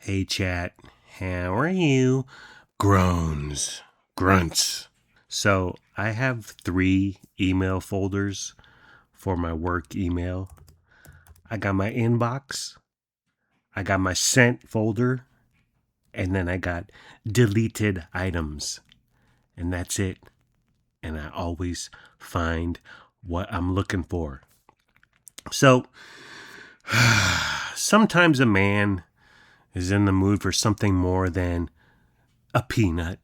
Hey chat, how are you? Groans, grunts. So I have 3 email folders for my work email. I got my inbox, I got my sent folder, and then I got deleted items. And that's it. And I always find what I'm looking for. So sometimes a man is in the mood for something more than a peanut,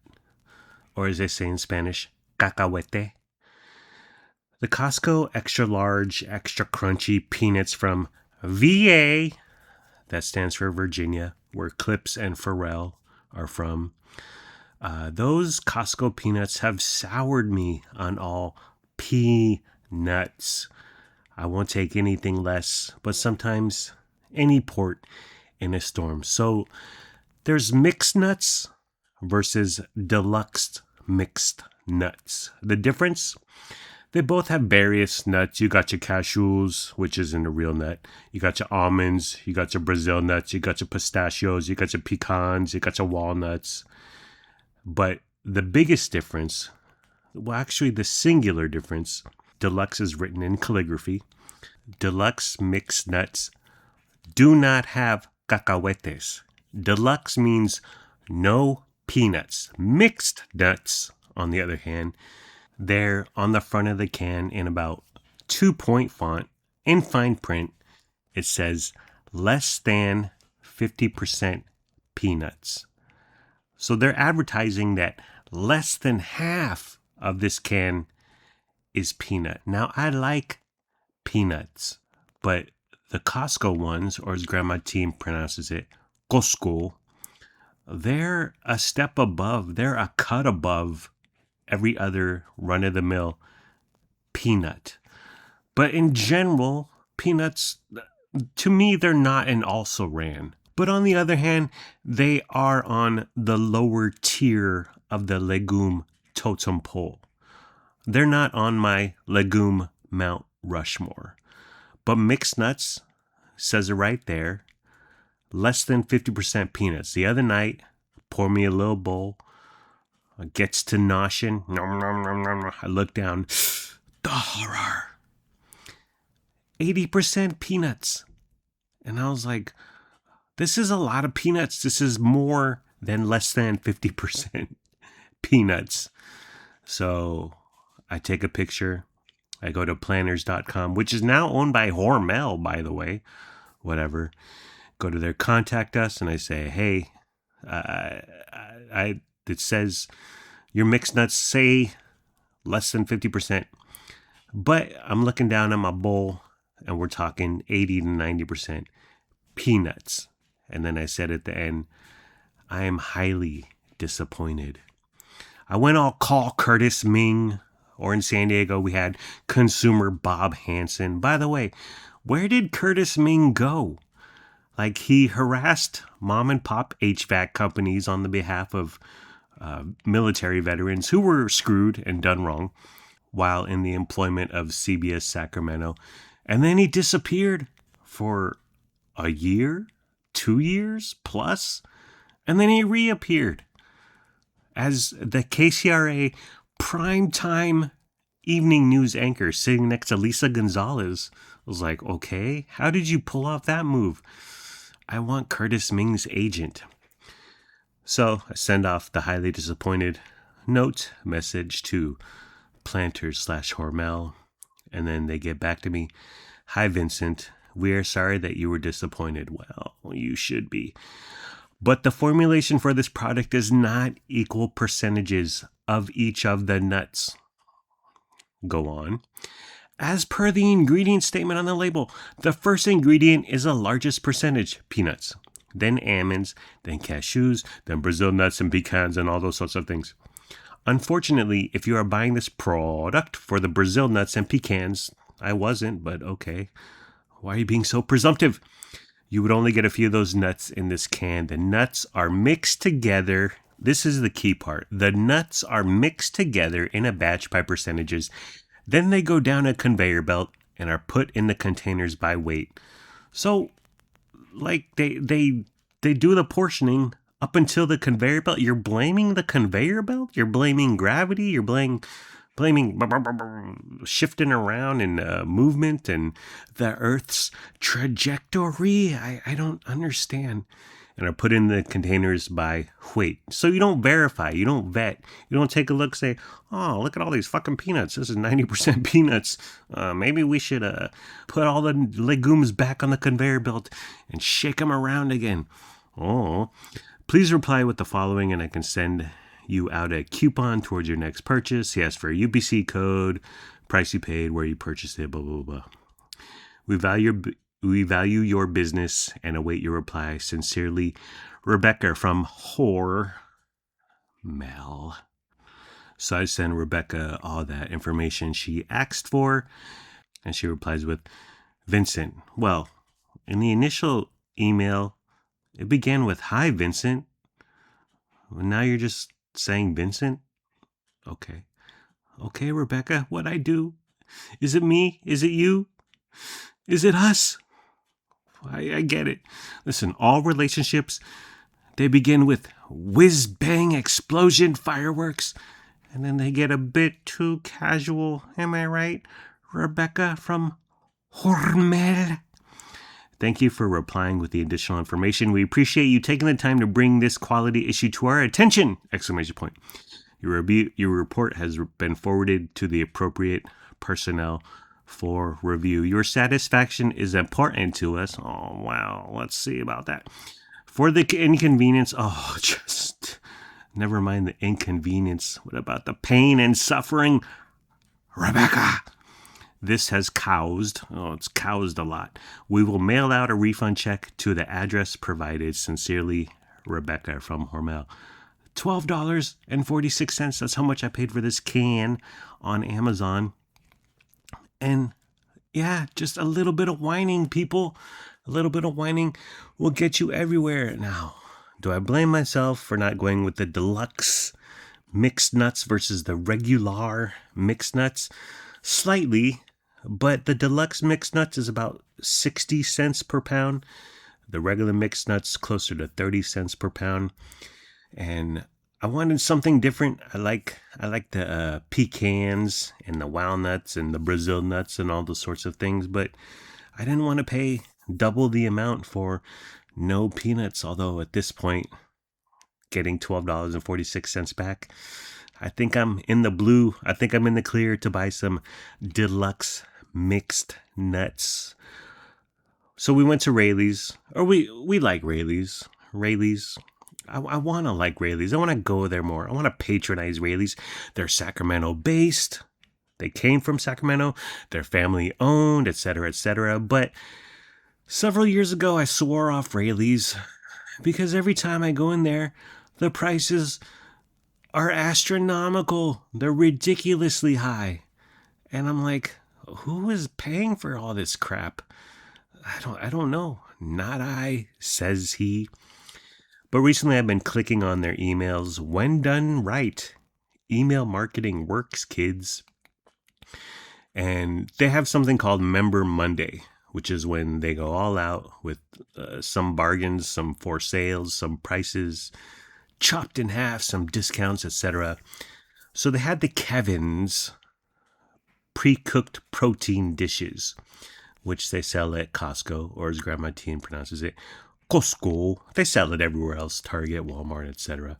or as they say in Spanish, cacahuete. The Costco extra large, extra crunchy peanuts from VA, that stands for Virginia, where Clips and Pharrell are from. Those Costco peanuts have soured me on all peanuts. I won't take anything less, but sometimes any port in a storm. So there's mixed nuts versus deluxe mixed nuts. The difference? They both have various nuts. You got your cashews, which isn't a real nut. You got your almonds. You got your Brazil nuts. You got your pistachios. You got your pecans. You got your walnuts. But the biggest difference, well, actually the singular difference, deluxe is written in calligraphy. Deluxe mixed nuts do not have cacahuetes. Deluxe means no peanuts. Mixed nuts, on the other hand, they're on the front of the can in about 2-point font in fine print. It says less than 50% peanuts. So they're advertising that less than half of this can is peanut. Now, I like peanuts, but the Costco ones, or as Grandma Team pronounces it, Costco, they're a step above, they're a cut above every other run-of-the-mill peanut. But in general, peanuts, to me, they're not an also-ran. But on the other hand, they are on the lower tier of the legume totem pole. They're not on my legume Mount Rushmore. But mixed nuts says it right there. Less than 50% peanuts. The other night, pour me a little bowl. Gets to noshing. I look down. The horror. 80% peanuts. And I was like, this is a lot of peanuts. This is more than less than 50% peanuts. So I take a picture. I go to planners.com, which is now owned by Hormel, by the way. Whatever. Go to their contact us and I say, hey, it says your mixed nuts say less than 50%. But I'm looking down at my bowl and we're talking 80 to 90% peanuts. And then I said at the end, I am highly disappointed. I went all call Curtis Ming, or in San Diego we had consumer Bob Hansen. By the way, where did Curtis Ming go? Like, he harassed mom and pop HVAC companies on the behalf of military veterans who were screwed and done wrong while in the employment of CBS Sacramento. And then he disappeared for a year, 2 years plus, and then he reappeared as the KCRA primetime evening news anchor sitting next to Lisa Gonzalez. I was like, okay, how did you pull off that move? I want Curtis Ming's agent. So I send off the highly disappointed note message to planters/Hormel, and then they get back to me. Hi, Vincent. We are sorry that you were disappointed. Well, you should be. But the formulation for this product is not equal percentages of each of the nuts. Go on. As per the ingredient statement on the label, the first ingredient is the largest percentage, peanuts, then almonds, then cashews, then Brazil nuts and pecans and all those sorts of things. Unfortunately, if you are buying this product for the Brazil nuts and pecans, I wasn't, but okay. Why are you being so presumptive? You would only get a few of those nuts in this can. The nuts are mixed together. This is the key part. The nuts are mixed together in a batch by percentages. Then they go down a conveyor belt and are put in the containers by weight. So, like, they they do the portioning up until the conveyor belt. You're blaming the conveyor belt? You're blaming gravity? You're blaming shifting around and movement and the Earth's trajectory? I don't understand. And are put in the containers by weight. So you don't verify, you don't vet, you don't take a look, say, oh, look at all these fucking peanuts. This is 90% peanuts. Maybe we should put all the legumes back on the conveyor belt and shake them around again. Oh, please reply with the following and I can send you out a coupon towards your next purchase. He asked for a UPC code, price you paid, where you purchased it, blah, blah, blah. We value your business and await your reply. Sincerely, Rebecca from Hormel. So I send Rebecca all that information she asked for, and she replies with, Vincent. Well, in the initial email, it began with, hi, Vincent. Well, now you're just saying Vincent? Okay. Okay, Rebecca, what'd I do? Is it me? Is it you? Is it us? I get it. Listen, all relationships, they begin with whiz-bang explosion fireworks, and then they get a bit too casual. Am I right, Rebecca from Hormel? Thank you for replying with the additional information. We appreciate you taking the time to bring this quality issue to our attention! Exclamation point. Your report has been forwarded to the appropriate personnel for review. Your satisfaction is important to us. Oh, wow. Let's see about that. For the inconvenience, just never mind the inconvenience. What about the pain and suffering? Rebecca, this has it's caused a lot. We will mail out a refund check to the address provided. Sincerely, Rebecca from Hormel. $12.46. That's how much I paid for this can on Amazon. And yeah, just a little bit of whining, people. A little bit of whining will get you everywhere. Now, do I blame myself for not going with the deluxe mixed nuts versus the regular mixed nuts? Slightly, but the deluxe mixed nuts is about 60 cents per pound. The regular mixed nuts closer to 30 cents per pound. And I wanted something different. I like the pecans and the walnuts and the Brazil nuts and all those sorts of things, but I didn't want to pay double the amount for no peanuts. Although at this point, getting $12.46 back, I think I'm in the blue. I think I'm in the clear to buy some deluxe mixed nuts. So we went to Raley's, or we like Raley's. I want to like Raley's. I want to go there more. I want to patronize Raley's. They're Sacramento based. They came from Sacramento. They're family owned, etc., etc. But several years ago, I swore off Raley's because every time I go in there, the prices are astronomical. They're ridiculously high. And I'm like, who is paying for all this crap? I don't know. Not I, says he. But recently I've been clicking on their emails. When done right, email marketing works, kids. And they have something called Member Monday, which is when they go all out with some bargains, some for sales, some prices chopped in half, some discounts, etc. So they had the Kevin's pre-cooked protein dishes, which they sell at Costco, or as Grandma Teen pronounces it, Costco. They sell it everywhere else, Target, Walmart, etc.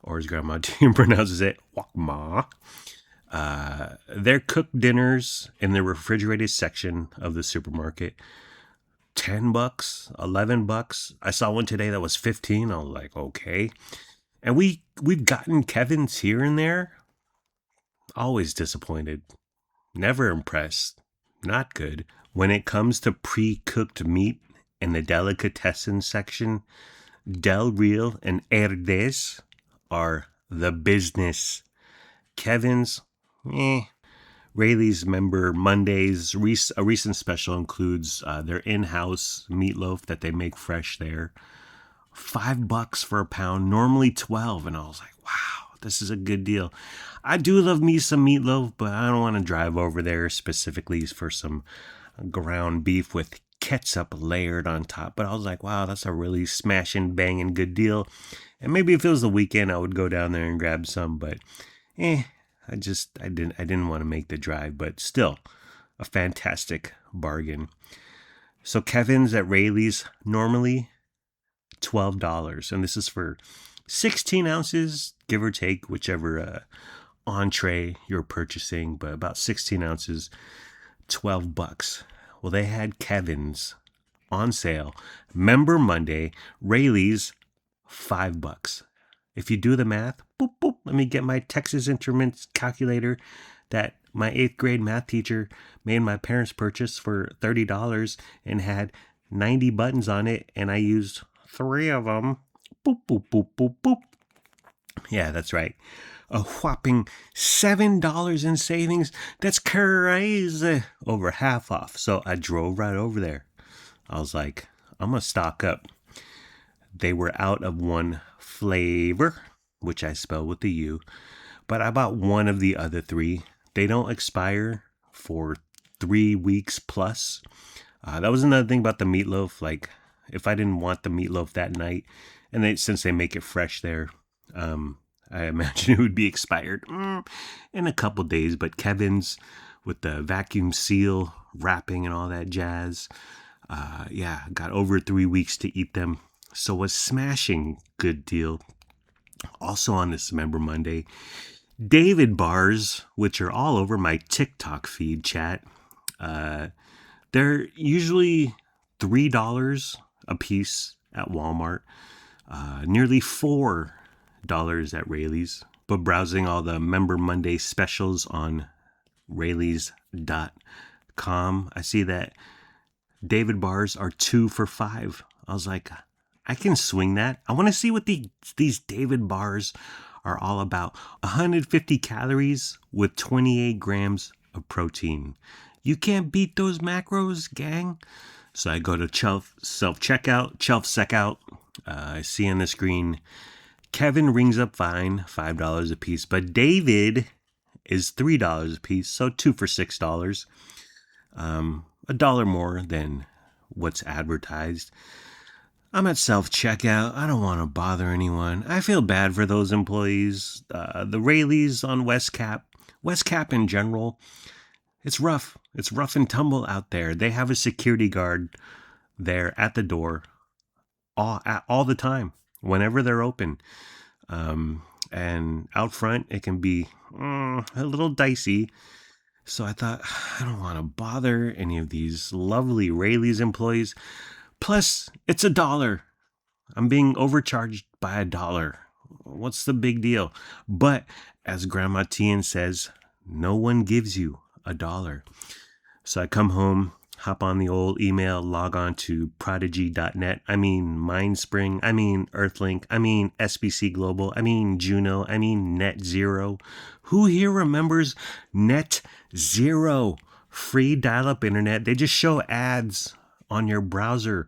Or as Grandma Teen pronounces it, Walmart. They're cooked dinners in the refrigerated section of the supermarket. $10, $11. I saw one today that was $15. I was like, okay. And we've gotten Kevin's here and there. Always disappointed. Never impressed. Not good. When it comes to pre-cooked meat in the delicatessen section, Del Real and Herdes are the business. Kevin's, Raley's Member Mondays. A recent special includes their in-house meatloaf that they make fresh there. $5 for a pound, normally $12. And I was like, wow, this is a good deal. I do love me some meatloaf, but I don't want to drive over there specifically for some ground beef with ketchup layered on top. But I was like, wow, that's a really smashing, banging good deal. And maybe if it was the weekend, I would go down there and grab some. But I didn't want to make the drive. But still, a fantastic bargain. So Kevin's at Raley's normally $12, and this is for 16 ounces, give or take, whichever entree you're purchasing, but about 16 ounces, $12. Well, they had Kevin's on sale, Member Monday, Raley's $5. If you do the math, boop, boop, let me get my Texas Instruments calculator that my 8th grade math teacher made my parents purchase for $30 and had 90 buttons on it, and I used 3 of them. Boop, boop, boop, boop, boop. Yeah, that's right. A whopping $7 in savings. That's crazy. Over half off. So I drove right over there. I was like, I'm going to stock up. They were out of one flavor, which I spell with the U, but I bought one of the other 3. They don't expire for 3 weeks plus. That was another thing about the meatloaf. Like, if I didn't want the meatloaf that night, and since they make it fresh there, I imagine it would be expired in a couple days. But Kevin's with the vacuum seal wrapping and all that jazz, got over 3 weeks to eat them. So a smashing good deal. Also on this Member Monday, David bars, which are all over my TikTok feed, chat. They're usually $3 a piece at Walmart, nearly $4 at Raley's. But browsing all the Member Monday specials on Raley's.com, I see that David bars are 2 for $5. I was like, I can swing that. I want to see what these David bars are all about. 150 calories with 28 grams of protein. You can't beat those macros, gang. So I go to self-checkout. I see on the screen, Kevin rings up fine, $5 a piece. But David is $3 a piece, so 2 for $6. $1 more than what's advertised. I'm at self-checkout. I don't want to bother anyone. I feel bad for those employees. The Raley's on West Cap in general, it's rough. It's rough and tumble out there. They have a security guard there at the door all the time, whenever they're open. And out front, it can be a little dicey. So I thought, I don't want to bother any of these lovely Raley's employees. Plus, it's $1. I'm being overcharged by $1. What's the big deal? But as Grandma Tian says, no one gives you $1. So I come home, hop on the old email, log on to prodigy.net. I mean Mindspring. I mean Earthlink. I mean SBC Global. I mean Juno. I mean Net Zero. Who here remembers Net Zero? Free dial-up internet. They just show ads on your browser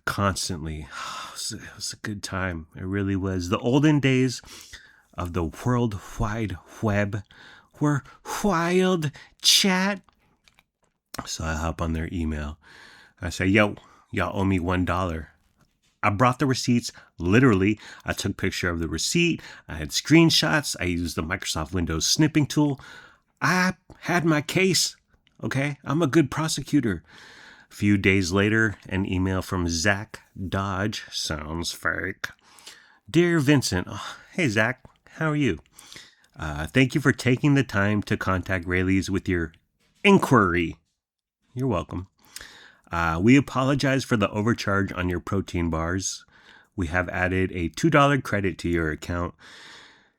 constantly. It was a good time. It really was. The olden days of the World Wide Web were wild, chat. So I hop on their email. I say, yo, y'all owe me $1. I brought the receipts. Literally, I took a picture of the receipt. I had screenshots. I used the Microsoft Windows snipping tool. I had my case. Okay, I'm a good prosecutor. A few days later, an email from Zach Dodge. Sounds fake. Dear Vincent, hey Zach, how are you? Thank you for taking the time to contact Raley's with your inquiry. You're welcome. We apologize for the overcharge on your protein bars. We have added a $2 credit to your account.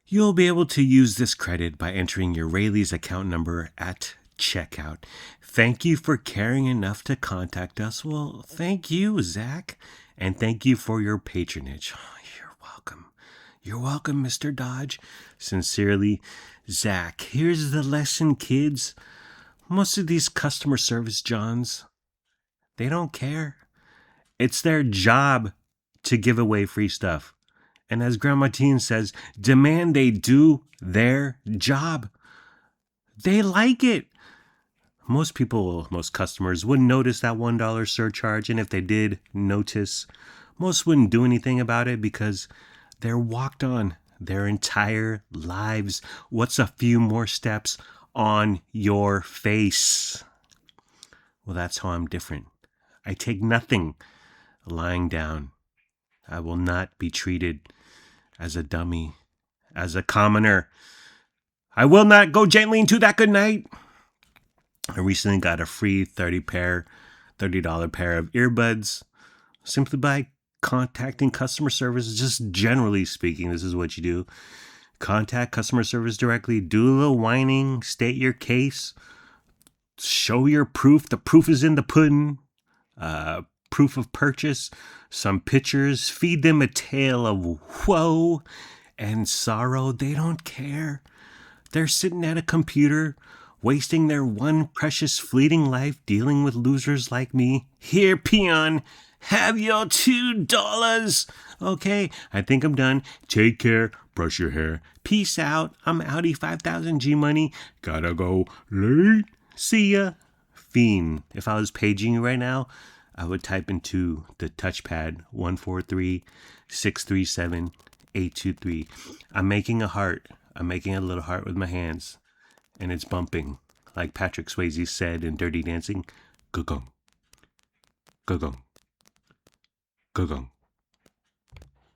You'll be able to use this credit by entering your Raley's account number at checkout. Thank you for caring enough to contact us. Well, thank you, Zach. And thank you for your patronage. Oh, you're welcome. You're welcome, Mr. Dodge. Sincerely, Zach. Here's the lesson, kids. Most of these customer service Johns, they don't care. It's their job to give away free stuff. And as Grandma Teen says, demand they do their job. They like it. Most people, most customers wouldn't notice that $1 surcharge. And if they did notice, most wouldn't do anything about it because they're walked on their entire lives. What's a few more steps on your face? Well, that's how I'm different. I take nothing lying down. I will not be treated as a dummy, as a commoner. I will not go gently into that good night. I recently got a free $30 pair of earbuds simply by contacting customer service. Just generally speaking, this is what you do. Contact customer service directly, do a little whining, state your case, show your proof. The proof is in the pudding. Proof of purchase, some pictures, feed them a tale of woe and sorrow. They don't care. They're sitting at a computer, wasting their one precious fleeting life dealing with losers like me. Here, peon, have your $2. Okay, I think I'm done. Take care. Brush your hair. Peace out. I'm Audi 5000 G Money. Gotta go late. See ya. Fiend. If I was paging you right now, I would type into the touchpad 143-637-823. I'm making a heart. I'm making a little heart with my hands. And it's bumping. Like Patrick Swayze said in Dirty Dancing. Gugong. Gugong. Gugong.